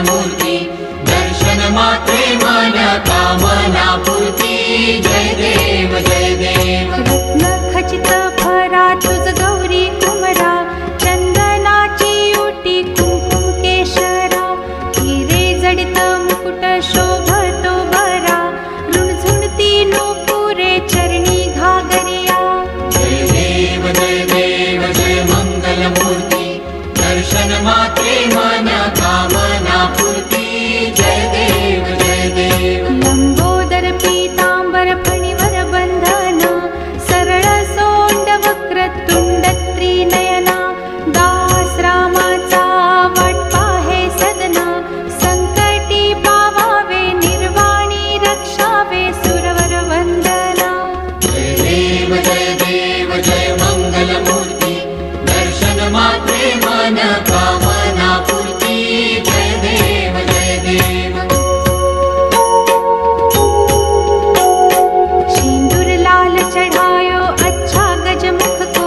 मूर्ती दर्शन मात्रे मन कामना पूर्ती जय देव जय देव रत्न खचित भरा तुझ गौरी कुमरा चंदनाची उटी कुंकुम केशरा हिरे जडित मुकुट शोभतो बरा रुणझुणती नूपुरे चरणी घागरिया जय देव जय मंगल मूर्ती दर्शन मात्रे मन कामना पूर्ती जय देव जय देव लंबोदर पीतांबर फणीवर बंधन सरळ सोंड वक्र तुंड त्रिनयना दास रामाचा वाट पाहे सदना संकटी पावावे निर्वाणी रक्षावे सुरवर वंदना जय देव जय मंगल मूर्ती दर्शन मात्रे मन कामना पूर्ती जय देव जय देव सिंदूर लाल चढ़ायो अच्छा गजमुख को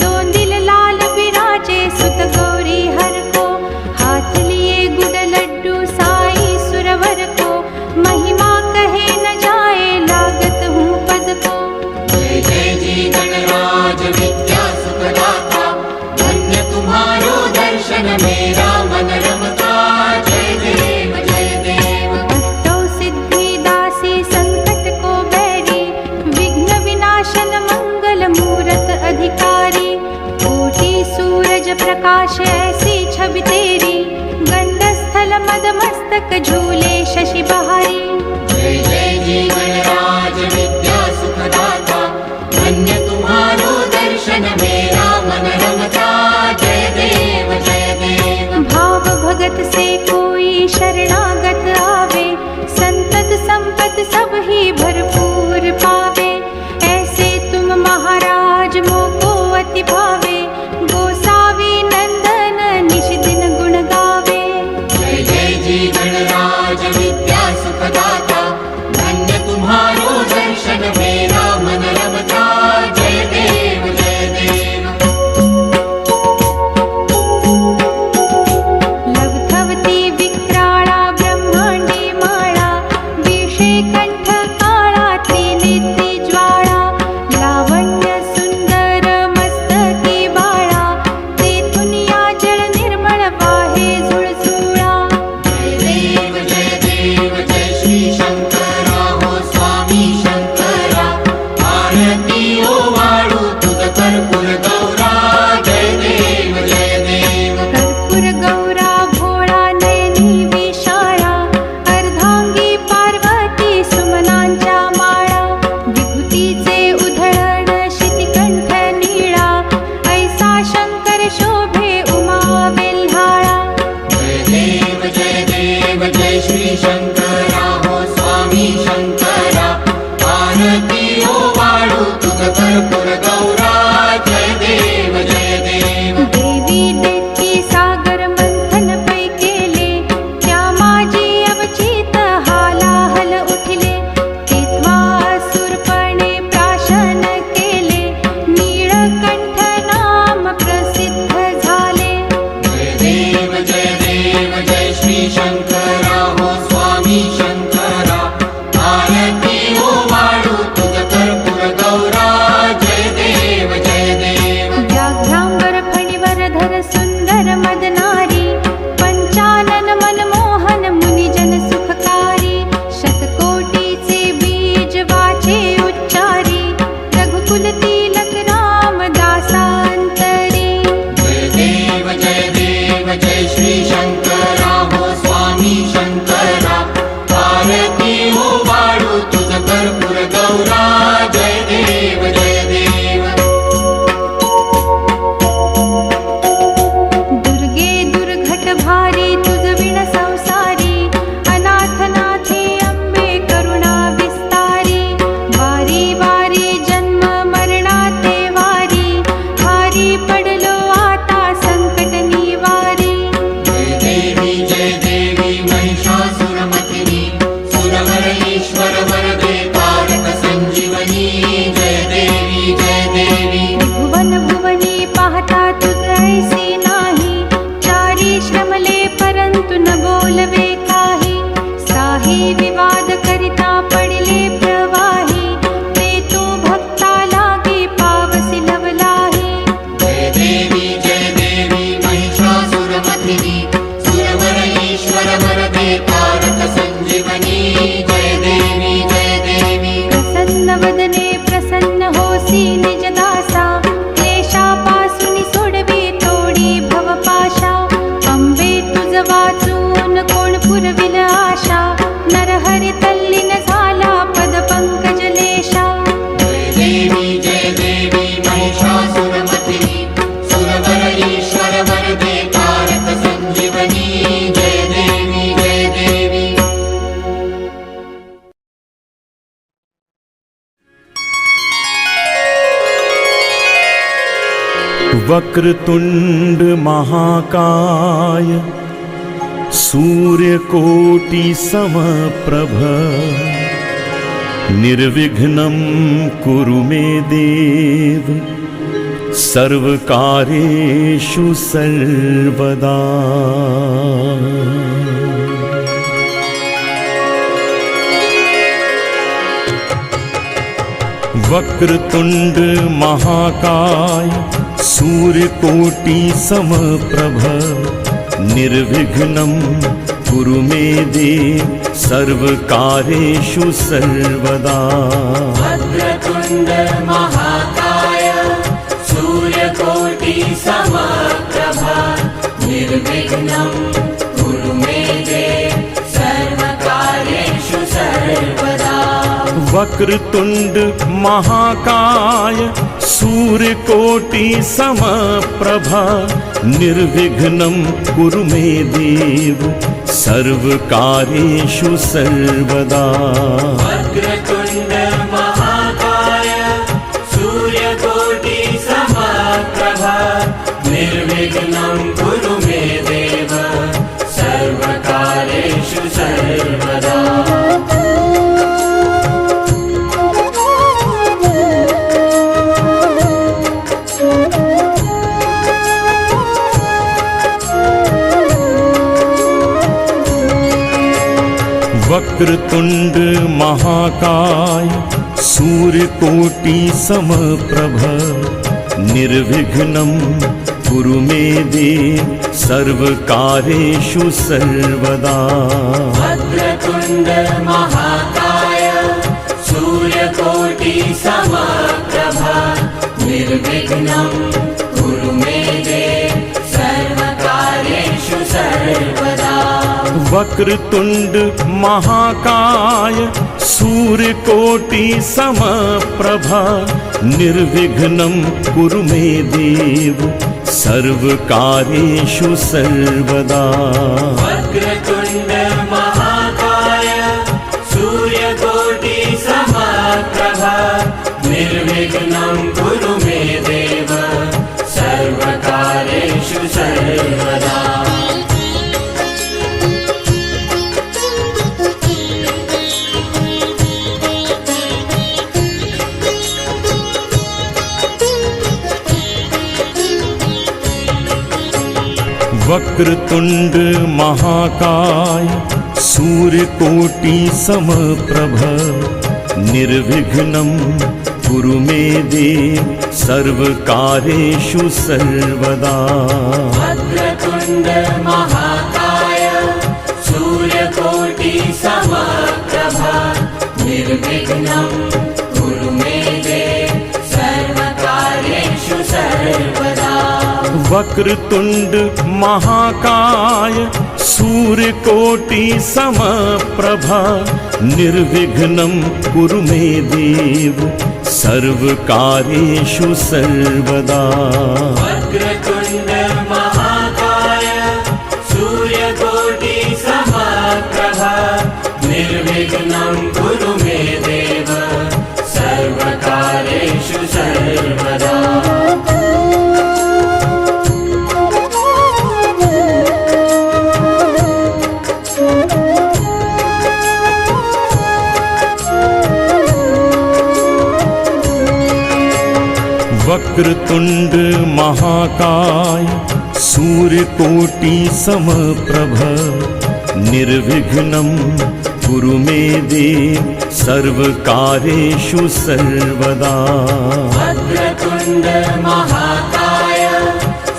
दो दिल लाल विराजे सुत गौरी हर को हाथ लिए गुड़ लड्डू साई सुरवर को महिमा कहे न जाए लागत हूँ पद को जय जी गणराज विद्या सुखदाता धन्य तुम्हारो दर्शन मेरा मन रमता जय देव जय देव अष्टौ सिद्धि दासी संकट को बैरी विघ्न विनाशन मंगल मूरत अधिकारी कोटि सूरज प्रकाश ऐसी छवि तेरी गंडस्थल मद मस्तक झूले शशि बहारी जय जी गणराज विद्या सुखदाता धन्य तुम्हारो दर्शन मेरा मन रमता जय देव जय देव भाव भगत से कोई शरणागत आवे संतत संपत सब ही भरपूर पावे ऐसे तुम महाराज मोको अति भावे गोसावी नंदन निश दिन गुण गावे जय जी गणराज विद्या सुखदाता धन्य तुम्हारो दर्शन मेरा मन रमता जय देव जय देव लवथवती विक्राळा ब्रह्मांडी माळा विषे कंठ काळा त्रिनेत्री ज्वाळा लावण्य सुंदर मस्तकी बाळा तेथून या जळ निर्मळ वाहे झुळझुळा जय जय श्री शंकरा हो स्वामी शंकरा आरती ओ वाळू तुझ कर्पूर गौरा जय देव जय देव कर्पूर गौरा भोळा नयनी विशाळा अर्धांगी पार्वती सुमनांच्या माळा विभूतीचे उधळण शितिकंठ नीळा ऐसा शंकर शोभे उमा वेल्हाळा जय देव जय श्री शंकरा हो स्वामी शंकरा आरती ओ वाळू तुझ कर्पूर गौरा जय देव जय देव देवी देती सागर मंथन पै केले त्या माझी अवचित हालाहल उठले तेव्हा असुरपणे प्राशन केले नीळकंठ नाम प्रसिद्ध झाले जय देव जय श्री शंकरा हो स्वामी शंकरा आरती ओ वाळू तुझ कर्पूर गौरा जय देव जय देव व्याघ्रांबर फणीवर धर सुंदर मदनारी पंचानन मनमोहन मुनिजन सुखकारी शतकोटीचे बीज वाचे उच्चारी रघुकुल तिलक राम दासांतरी जय देव जय श्री शंकरा हो स्वामी शंकरा आरती ओ वाळू तुझ कर्पूर गौरा जय देव जय देव दुर्गे दुर्घट भारी तुझ विण संसारी अनाथ नाथे अंबे करुणा विस्तारी वारी वारी जन्म मरणाते वारी हारी पडलो आता संकट निवारी जय देवी महिषासुरमर्दिनी सुरवर ईश्वर वरदे तारक संजीवनी जय देवी भुवन भुवनी पाहता तुझ ऐसी नाही चारी श्रमले परंतु न बोलवे ईश्वर वरदे तारक संजीवनी जय देवी जय देवी प्रसन्न वदने प्रसन्न होसी निज दासा क्लेशापासून सोडवी तोडी भवपाशा अंबे तुझ वाचून कोण पुरविल आशा नरहरि तल्लीन झाला पद पंकज लेशा जय देवी महिषासुरमर्दिनी सुरवर ईश्वर वरदे तारक संजीवनी जय देवी जय देवी वक्रतुंड महाकाय सूर्यकोटि समप्रभ निर्विघ्नं कुरु मे देव सर्वकार्येषु सर्वदा। वक्रतुंड महाकाय सूर्यकोटि समप्रभ निर्विघ्नं कुरु मे देव सर्वकार्येषु सर्वदा। वक्रतुंड महाकाय सूर्यकोटि समप्रभ निर्विघ्नं कुरु मे देव सर्वकार्येषु सर्वदा। वक्रतुंड महाकाय सूर्यकोटि समप्रभ निर्विघ्नं कुरु मे देव सर्वकार्येषु सर्वदा। वक्रतुंड महाकाय सूर्यकोटि समप्रभ निर्विघ्नं कुरु मे देव सर्वकार्येषु सर्वदा। वक्रतुंड महाकाय सूर्यकोटि समप्रभ निर्विघ्नं कुरु मे देव सर्वकार्येषु सर्वदा। वक्रतुंड महाकाय सूर्यकोटि समप्रभ निर्विघ्नं कुरु मे देव सर्वकार्येषु सर्वदा। वक्रतुंड महाकाय सूर्यकोटि समप्रभ निर्विघ्नं कुरु मे देव सर्वकार्येषु सर्वदा। वक्रतुंड महाकाय सूर्यकोटि समप्रभ निर्विघ्नं कुरु मे देव सर्वकार्येषु सर्वदा। वक्रतुंड महाकाय सूर्यकोटि समप्रभ निर्विघ्नं कुरु मे देव सर्वकार्येषु सर्वदा। वक्रतुंड महाकाय सूर्यकोटि समप्रभ निर्विघ्नं कुरु मे देव सर्वकार्येषु सर्वदा। वक्रतुंड महाकाय सूर्यकोटि समप्रभ निर्विघ्नं कुरु मे देव सर्वकार्येषु सर्वदा। वक्रतुंड महाकाय सूर्यकोटि समप्रभ निर्विघ्नं कुरु मे देव सर्वकार्येषु सर्वदा। वक्रतुंड महाकाय सूर्यकोटि समप्रभ निर्विघ्नं कुरु मे देव सर्वकार्येषु सर्वदा। वक्रतुंड महाकाय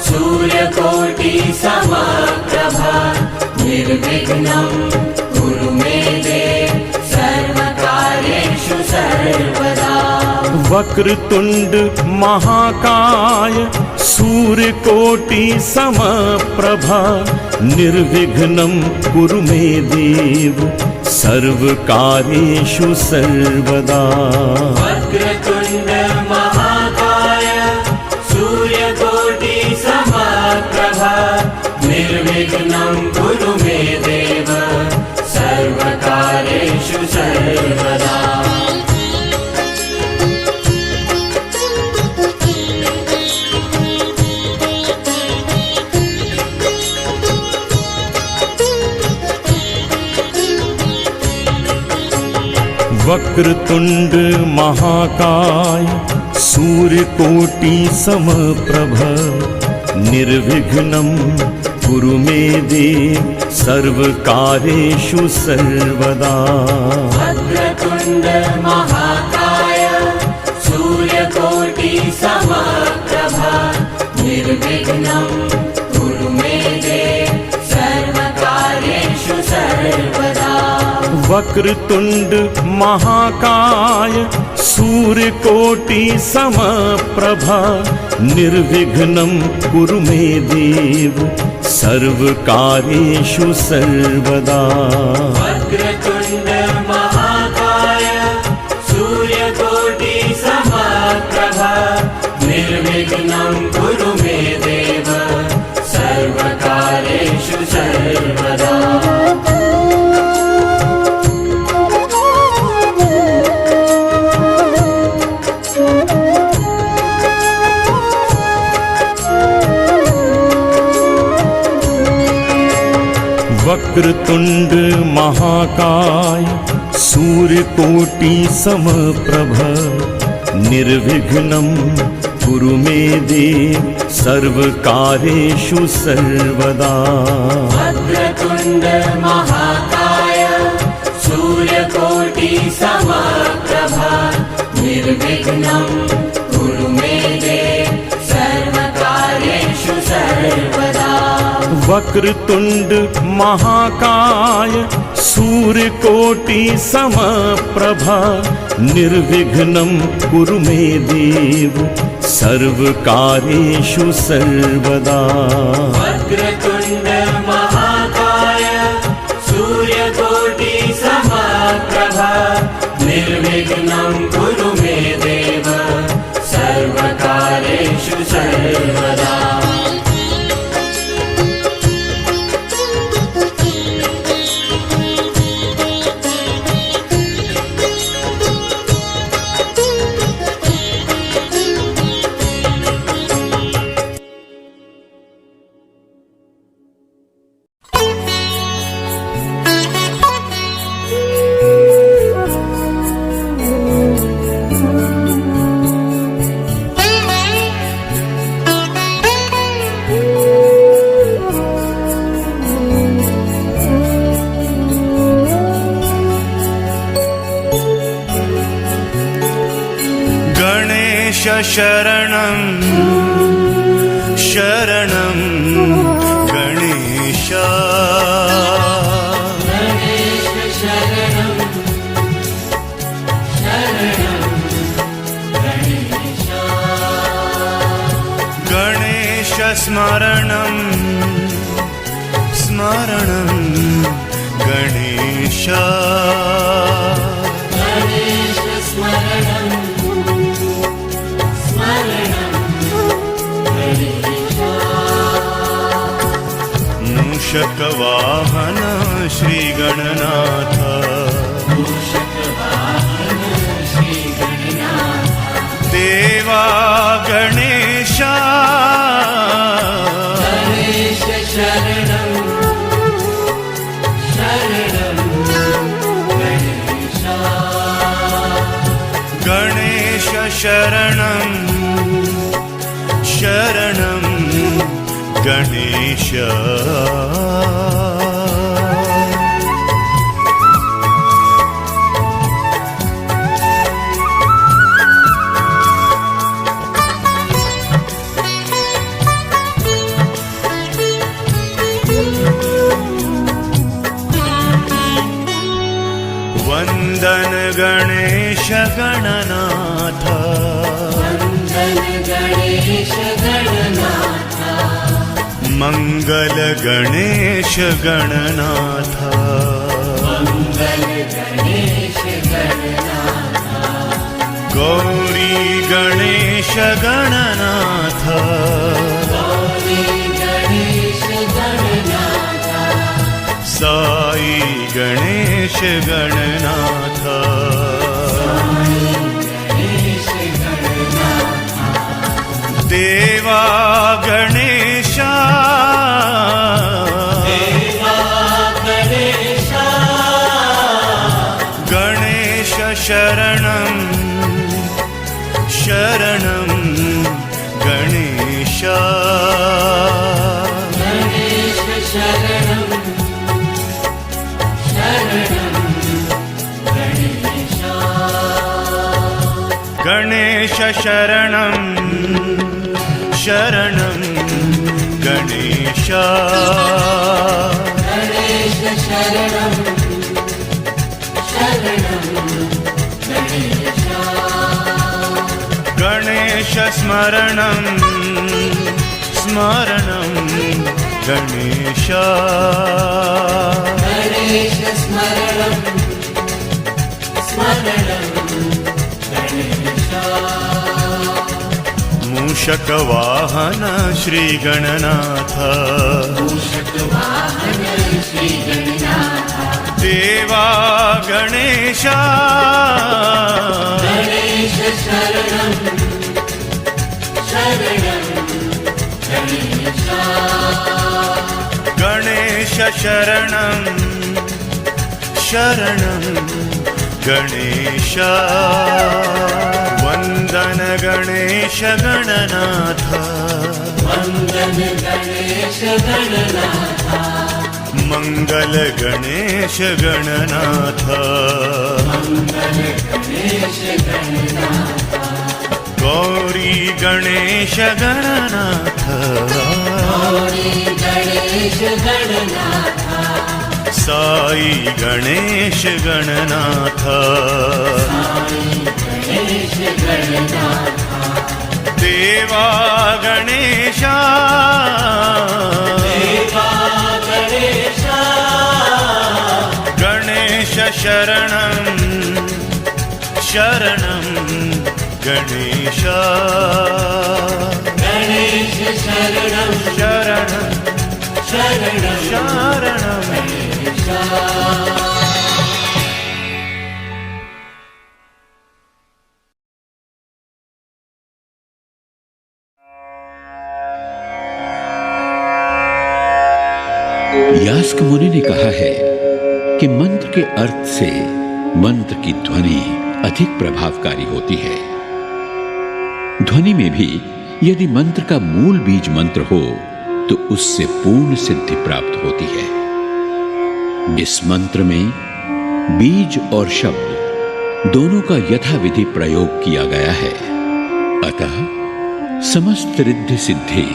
सूर्यकोटि समप्रभ निर्विघ्नं कुरु मे देव सर्वकार्येषु सर्वदा। वक्रतुंड महाकाय सूर्यकोटि समप्रभा निर्विघ्नं कुरु मे देव सर्वकार्येषु सर्वदा। वक्रतुंड महाकाय सूर्यकोटि समप्रभा निर्विघ्नं कुरु मे देव सर्वकार्येषु सर्वदा। वक्रतुंड महाकाय सूर्यकोटि समप्रभ निर्विघ्नं कुरु मे देव सर्वकार्येषु सर्वदा। वक्रतुंड महाकाय सूर्यकोटि समप्रभा निर्विघ्नं कुरु मे देव सर्वकार्येषु सर्वदा। वक्रतुंड महाकाय सूर्यकोटि समप्रभा निर्विघ्नं कुरु मे देव सर्वकार्येषु सर्वदा। वक्रतुंड महाकाय सूर्यकोटि समप्रभा निर्विघ्नं कुरु मे देव सर्वकार्येषु सर्वदा। वक्रतुंड महाकाय सूर्यकोटि समप्रभ निर्विघ्नं कुरु मे देव सर्वकार्येषु सर्वदा। वक्रतुंड महाकाय सूर्यकोटि समप्रभा निर्विघ्नं कुरु मे देव सर्वकार्येषु सर्वदा। वक्रतुंड महाकाय सूर्यकोटि समप्रभा निर्विघ्नं कुरु मे देव सर्वकार्येषु सर्वदा। वक्रतुंड महाकाय सूर्यकोटि समप्रभा निर्विघ्नं कुरु मे देव सर्वकार्येषु सर्वदा। शरणं शरणं गणेश गणेश स्मरणं स्मरणं गणेश मूषकवाहन श्री गणनाथ देवा गणेश शरणं गणेश शरणं शरणं गणेश वन्दन गणेश गणनाथ वन्दन गणेश गणनाथ मङ्गल गणेश गणनाथ मङ्गल गणेश गणनाथ गौरी गणेश गणनाथ गौरी गणेश गणनाथ साई गणेश गणनाथ गणेश गणनाथ देवा गणेशा देवा गणेशा गणेश शरणं शरणं गणेशा गणेश शरणं शरणं गणेशा गणेश शरणं शरणं गणेशा गणेश शरणं शरणं गणेशा गणेश स्मरणं स्मरणं गणेशा गणेश स्मरणं स्मरणं गणेशा मूषकवाहन श्रीगणनाथ मूषकवाहन श्रीगणनाथ देवा गणेशा गणेश शरणं शरणं गणेशा गणेश शरणं शरणं गणेशा वन्दन गणेश गणनाथ वन्दन गणेश गणनाथ मङ्गल गणेश गणनाथ मङ्गल गणेश गणनाथ गौरी गणेश गणनाथ गौरी गणेश गणनाथ साई गणेश गणनाथ गणेश गणनाथ देवा गणेशा देवा गणेशा गणेश शरणं शरणं गणेशा गणेश शरणं शरणं शरणं शरणं गणेशा यास्क मुनि ने कहा है कि मंत्र के अर्थ से मंत्र की ध्वनि अधिक प्रभावकारी होती है। ध्वनि में भी यदि मंत्र का मूल बीज मंत्र हो तो उससे पूर्ण सिद्धि प्राप्त होती है। इस मंत्र में बीज और शब्द दोनों का यथाविधि प्रयोग किया गया है। अतः समस्त रिद्धि सिद्धि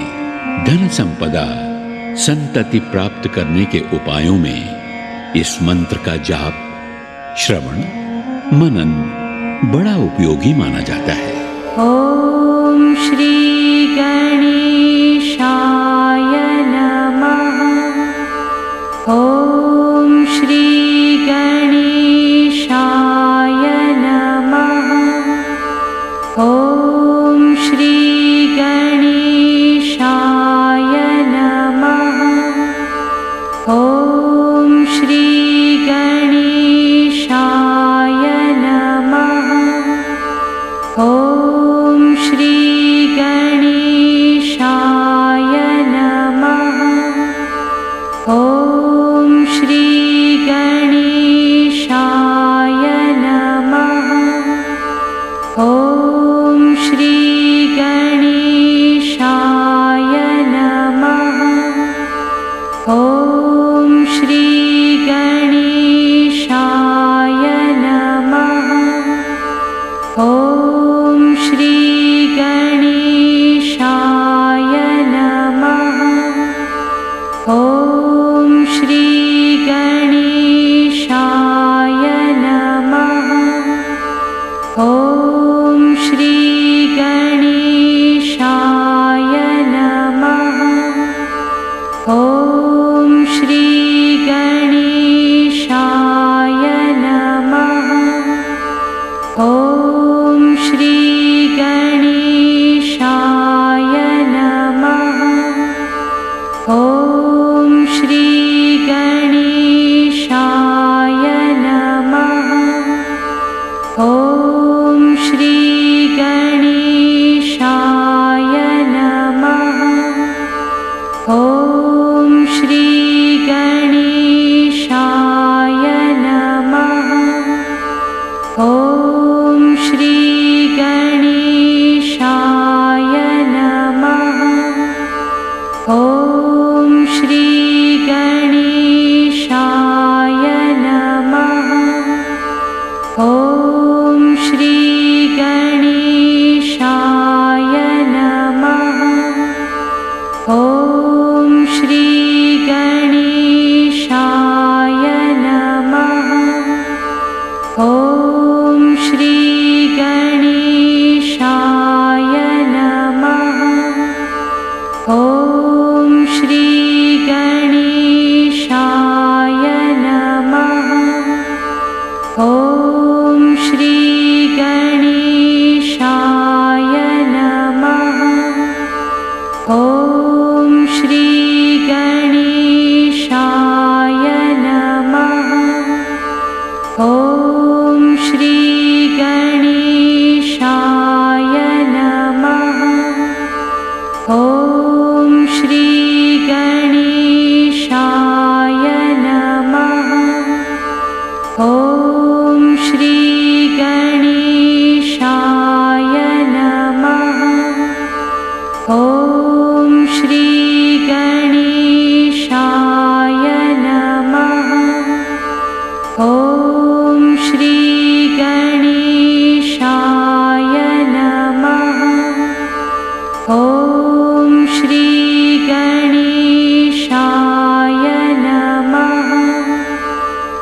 धन संपदा संतति प्राप्त करने के उपायों में इस मंत्र का जाप श्रवण मनन बड़ा उपयोगी माना जाता है। ॐ श्री गणेशाय नमः। ॐ श्री गणेशाय नमः। ॐ श्री गणेशाय नमः। ॐ श्री गणेशाय नमः। ॐ श्री गणेशाय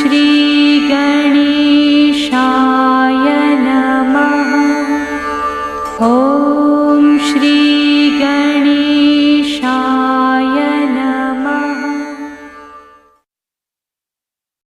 श्री गणेशाय